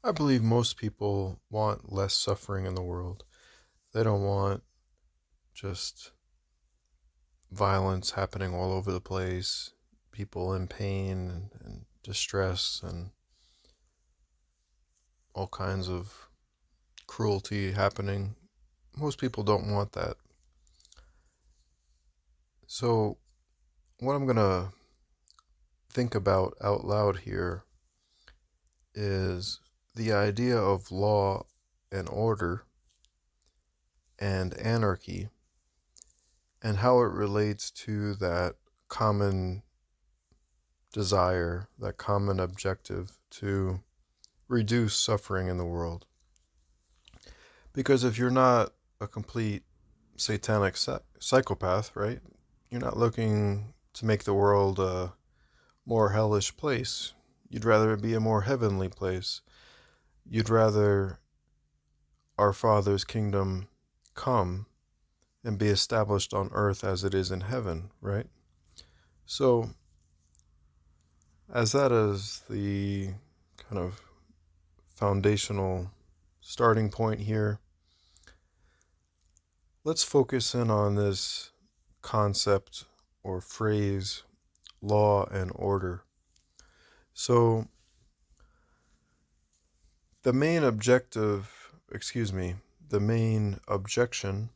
I believe most people want less suffering in the world. They don't want just violence happening all over the place, people in pain and distress, and all kinds of cruelty happening. Most people don't want that. So, what I'm going to think about out loud here is the idea of law and order and anarchy and how it relates to that common desire, that common objective to reduce suffering in the world. Because if you're not a complete satanic psychopath, right? You're not looking to make the world a more hellish place. You'd rather it be a more heavenly place. You'd rather our Father's kingdom come and be established on earth as it is in heaven, right? So, as that is the kind of foundational starting point here, let's focus in on this concept or phrase, law and order. So, the main the main objection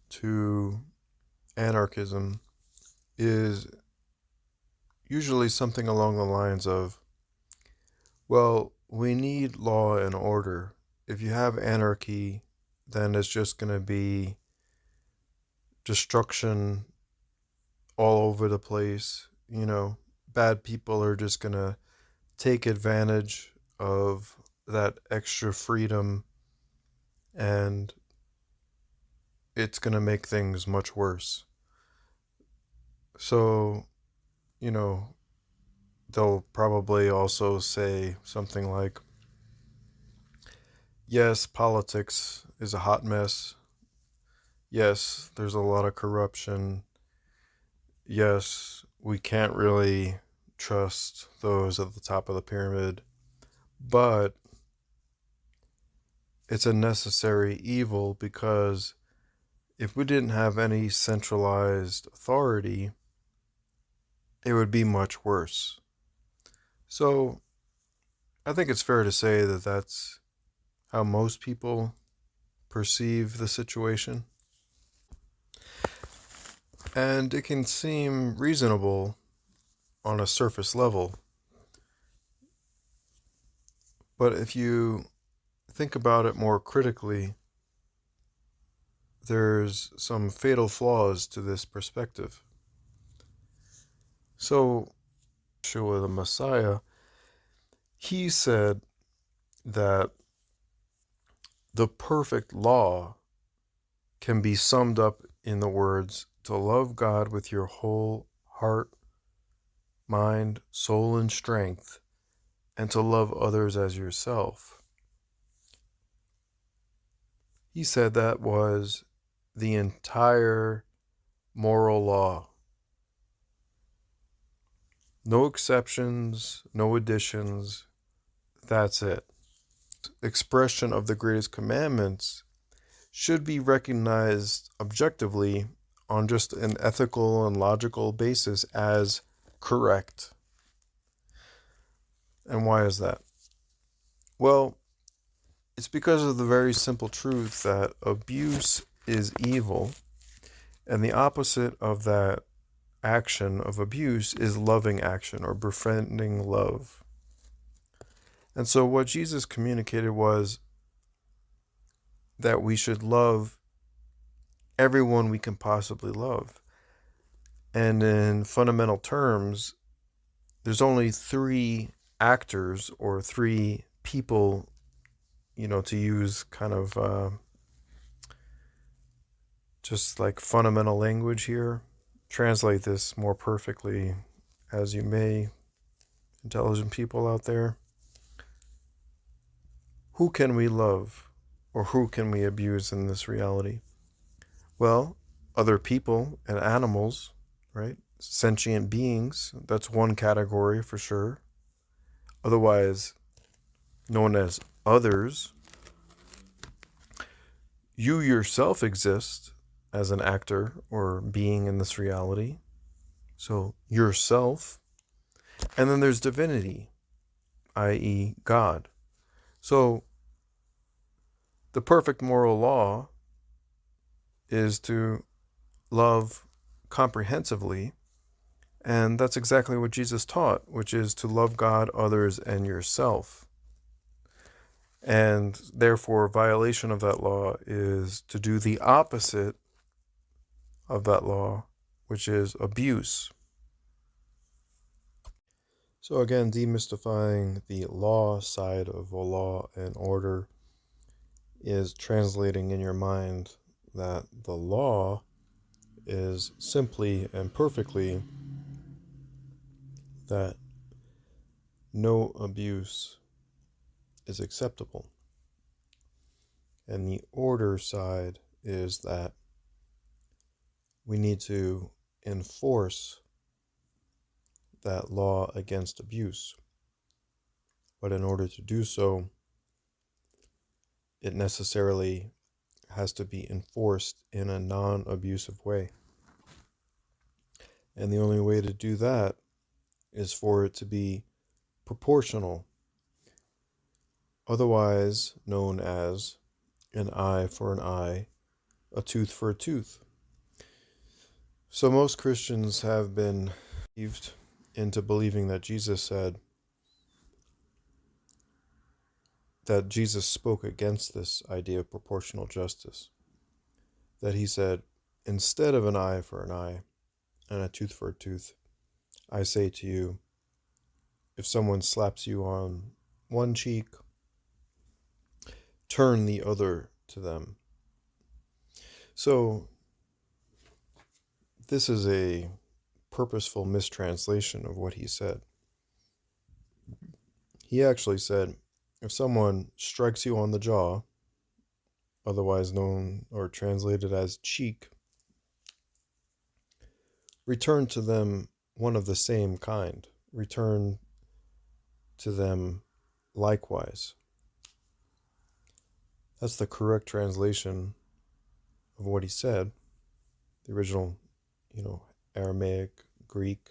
to anarchism is usually something along the lines of, well, we need law and order. If you have anarchy, then it's just going to be destruction all over the place. Bad people are just going to take advantage of that extra freedom, and it's going to make things much worse. So, you know, they'll probably also say something like, yes, politics is a hot mess. Yes, there's a lot of corruption. Yes, we can't really trust those at the top of the pyramid, but it's a necessary evil because if we didn't have any centralized authority, it would be much worse. So I think it's fair to say that that's how most people perceive the situation. And it can seem reasonable on a surface level. But if you think about it more critically, there's some fatal flaws to this perspective. So, Yeshua the Messiah, he said that the perfect law can be summed up in the words to love God with your whole heart, mind, soul, and strength, and to love others as yourself. He said that was the entire moral law. No exceptions, no additions. That's it. Expression of the greatest commandments should be recognized objectively on just an ethical and logical basis as correct. And why is that? Well, it's because of the very simple truth that abuse is evil, and the opposite of that action of abuse is loving action or befriending love. And so what Jesus communicated was that we should love everyone we can possibly love. And in fundamental terms, there's only three actors or three people, to use kind of just like fundamental language here. Translate this more perfectly as you may, intelligent people out there. Who can we love or who can we abuse in this reality? Well, other people and animals, right? Sentient beings, that's one category for sure. Otherwise, known as others. You yourself exist as an actor or being in this reality. So yourself. And then there's divinity, i.e. God. So the perfect moral law is to love comprehensively. And that's exactly what Jesus taught, which is to love God, others, and yourself. And therefore, violation of that law is to do the opposite of that law, which is abuse. So again, demystifying the law side of a law and order is translating in your mind that the law is simply and perfectly that no abuse is acceptable. And the order side is that we need to enforce that law against abuse. But in order to do so, it necessarily has to be enforced in a non-abusive way. And the only way to do that is for it to be proportional, otherwise known as an eye for an eye, a tooth for a tooth. So most Christians have been deceived into believing that Jesus said that Jesus spoke against this idea of proportional justice. That he said, instead of an eye for an eye and a tooth for a tooth, I say to you, if someone slaps you on one cheek, turn the other to them. So this is a purposeful mistranslation of what he said. He actually said, if someone strikes you on the jaw, otherwise known or translated as cheek, return to them one of the same kind. Return to them likewise. That's the correct translation of what he said. The original, Aramaic, Greek,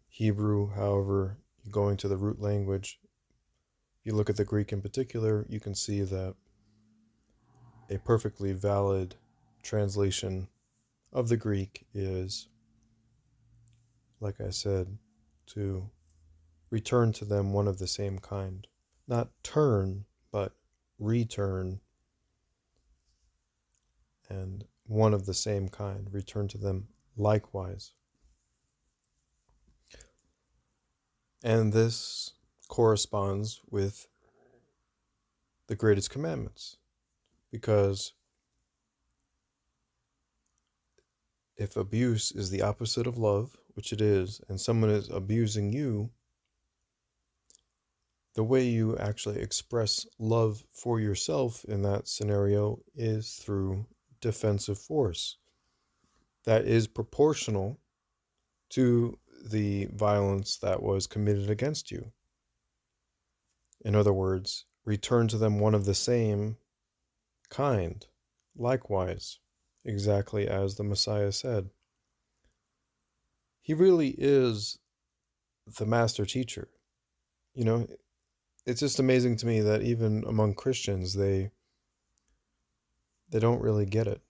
Hebrew, however, going to the root language, if you look at the Greek in particular, you can see that a perfectly valid translation of the Greek is, like I said, to return to them one of the same kind. Not turn, but return, and one of the same kind. Return to them likewise. And this corresponds with the greatest commandments, because if abuse is the opposite of love, which it is, and someone is abusing you, the way you actually express love for yourself in that scenario is through defensive force. That is proportional to the violence that was committed against you. In other words, return to them one of the same kind, likewise, exactly as the Messiah said. He really is the master teacher. It's just amazing to me that even among Christians, they don't really get it.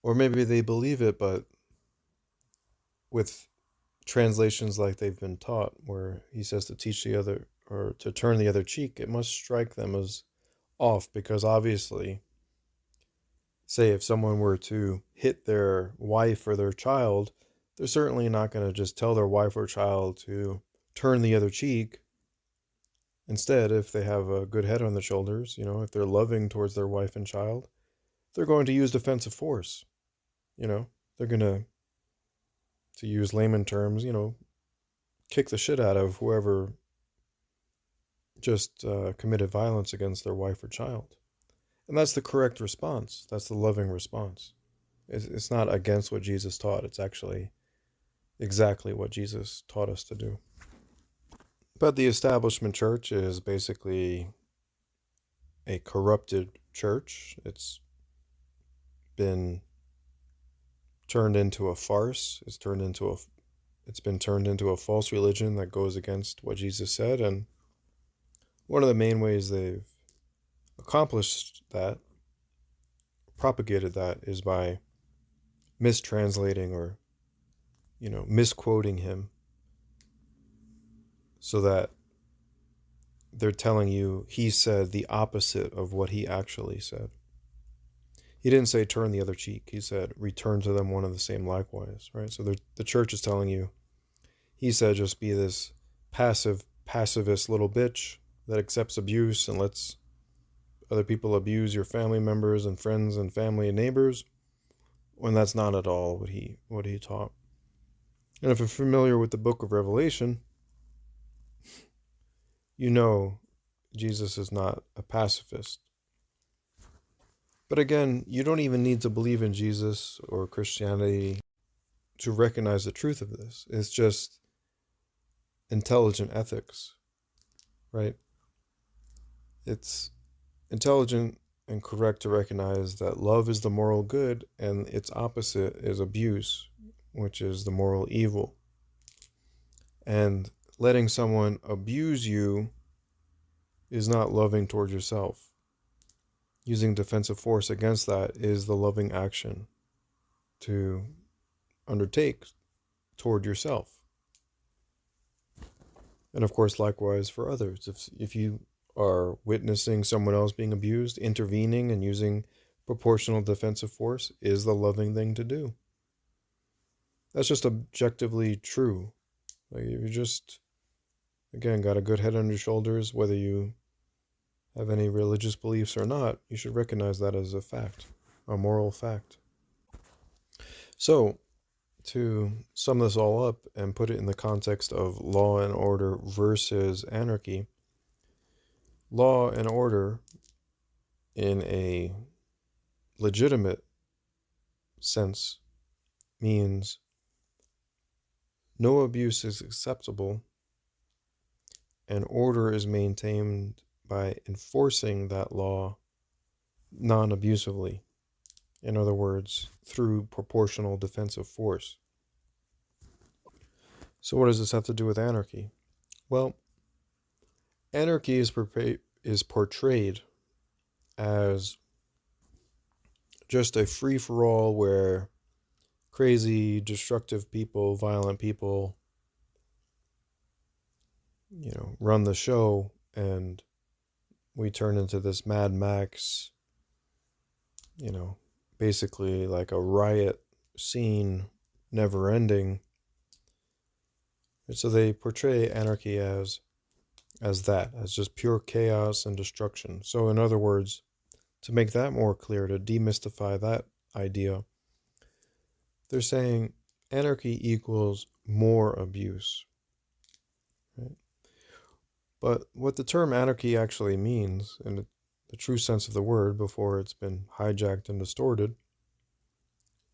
Or maybe they believe it, but with translations like they've been taught, where he says to teach the other, or to turn the other cheek, it must strike them as off, because obviously, say if someone were to hit their wife or their child, they're certainly not going to just tell their wife or child to turn the other cheek. Instead, if they have a good head on their shoulders, if they're loving towards their wife and child, they're going to use defensive force. They're going to use layman terms, kick the shit out of whoever just committed violence against their wife or child. And that's the correct response. That's the loving response. It's not against what Jesus taught. It's actually exactly what Jesus taught us to do. But the establishment church is basically a corrupted church. Been turned into a farce. It's been turned into a false religion that goes against what Jesus said. And one of the main ways they've accomplished that, propagated that, is by mistranslating or, misquoting him, so that they're telling you he said the opposite of what he actually said. He didn't say turn the other cheek. He said return to them one and the same likewise, right? So the church is telling you, he said just be this pacifist little bitch that accepts abuse and lets other people abuse your family members and friends and family and neighbors, when that's not at all what he taught. And if you're familiar with the book of Revelation, you know Jesus is not a pacifist. But again, you don't even need to believe in Jesus or Christianity to recognize the truth of this. It's just intelligent ethics, right? It's intelligent and correct to recognize that love is the moral good and its opposite is abuse, which is the moral evil. And letting someone abuse you is not loving towards yourself. Using defensive force against that is the loving action to undertake toward yourself. And of course, likewise for others. If you are witnessing someone else being abused, intervening and using proportional defensive force is the loving thing to do. That's just objectively true. Like, if you just, again, got a good head on your shoulders, whether you have any religious beliefs or not, you should recognize that as a fact, a moral fact. So, to sum this all up and put it in the context of law and order versus anarchy, law and order in a legitimate sense means no abuse is acceptable and order is maintained by enforcing that law non-abusively. In other words, through proportional defensive force. So what does this have to do with anarchy? Well, anarchy is portrayed as just a free-for-all where crazy, destructive people, violent people, run the show, and we turn into this Mad Max, basically like a riot scene, never ending. And so they portray anarchy as just pure chaos and destruction. So in other words, to make that more clear, to demystify that idea, they're saying anarchy equals more abuse. Right? But what the term anarchy actually means, in the true sense of the word before it's been hijacked and distorted,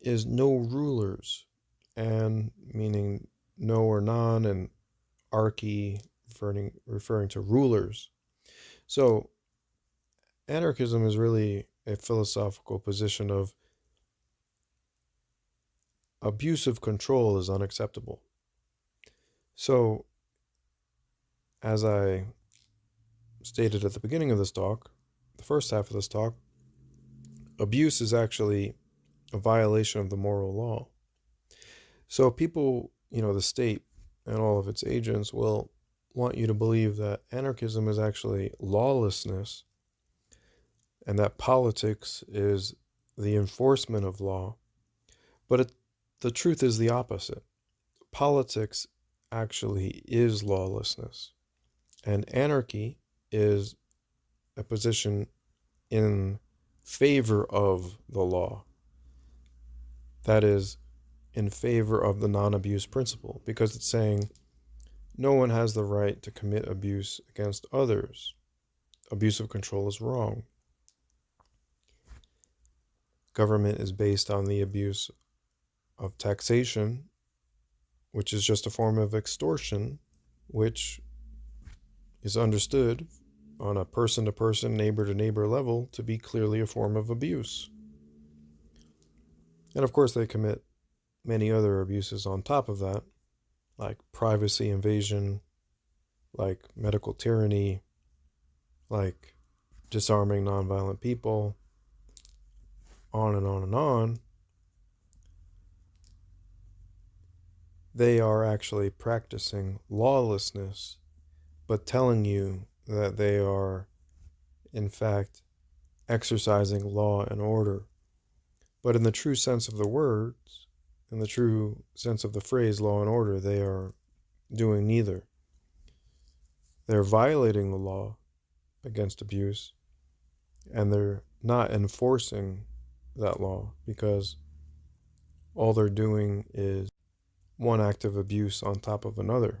is no rulers, and meaning no or non, and archy referring to rulers. So anarchism is really a philosophical position of abusive control is unacceptable. So, as I stated at the beginning of this talk, the first half of this talk, abuse is actually a violation of the moral law. So people, the state and all of its agents will want you to believe that anarchism is actually lawlessness and that politics is the enforcement of law. But the truth is the opposite. Politics actually is lawlessness, and anarchy is a position in favor of the law. That is, in favor of the non-abuse principle, because it's saying no one has the right to commit abuse against others. Abuse of control is wrong. Government is based on the abuse of taxation which is just a form of extortion, which is understood on a person-to-person, neighbor-to-neighbor level to be clearly a form of abuse. And of course, they commit many other abuses on top of that, like privacy invasion, like medical tyranny, like disarming nonviolent people, on and on and on. They are actually practicing lawlessness, but telling you that they are, in fact, exercising law and order. But in the true sense of the words, in the true sense of the phrase law and order, they are doing neither. They're violating the law against abuse, and they're not enforcing that law, because all they're doing is one act of abuse on top of another.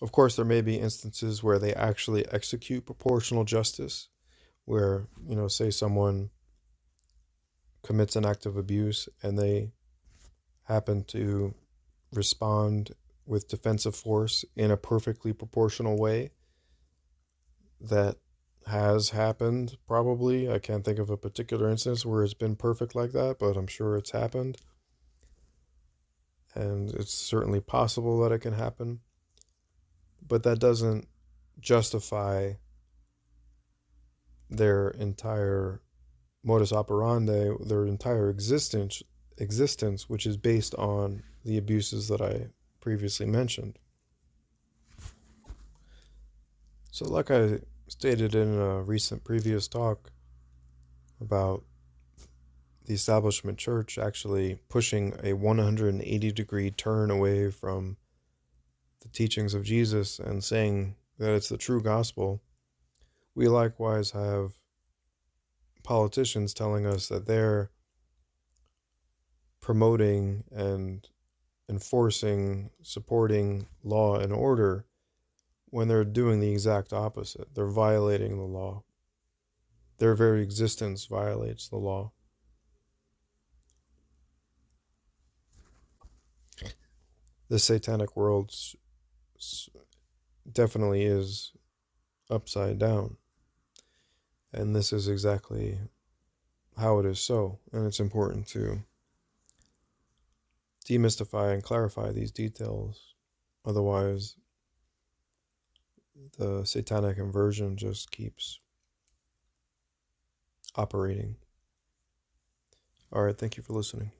Of course, there may be instances where they actually execute proportional justice, where, say someone commits an act of abuse and they happen to respond with defensive force in a perfectly proportional way. That has happened, probably. I can't think of a particular instance where it's been perfect like that, but I'm sure it's happened. And it's certainly possible that it can happen. But that doesn't justify their entire modus operandi, their entire existence, which is based on the abuses that I previously mentioned. So, like I stated in a recent previous talk about the establishment church actually pushing a 180-degree turn away from the teachings of Jesus and saying that it's the true gospel, we likewise have politicians telling us that they're promoting and enforcing, supporting law and order, when they're doing the exact opposite. They're violating the law. Their very existence violates the law. The satanic world definitely is upside down. And this is exactly how it is so. And it's important to demystify and clarify these details. Otherwise, the satanic inversion just keeps operating. All right, thank you for listening.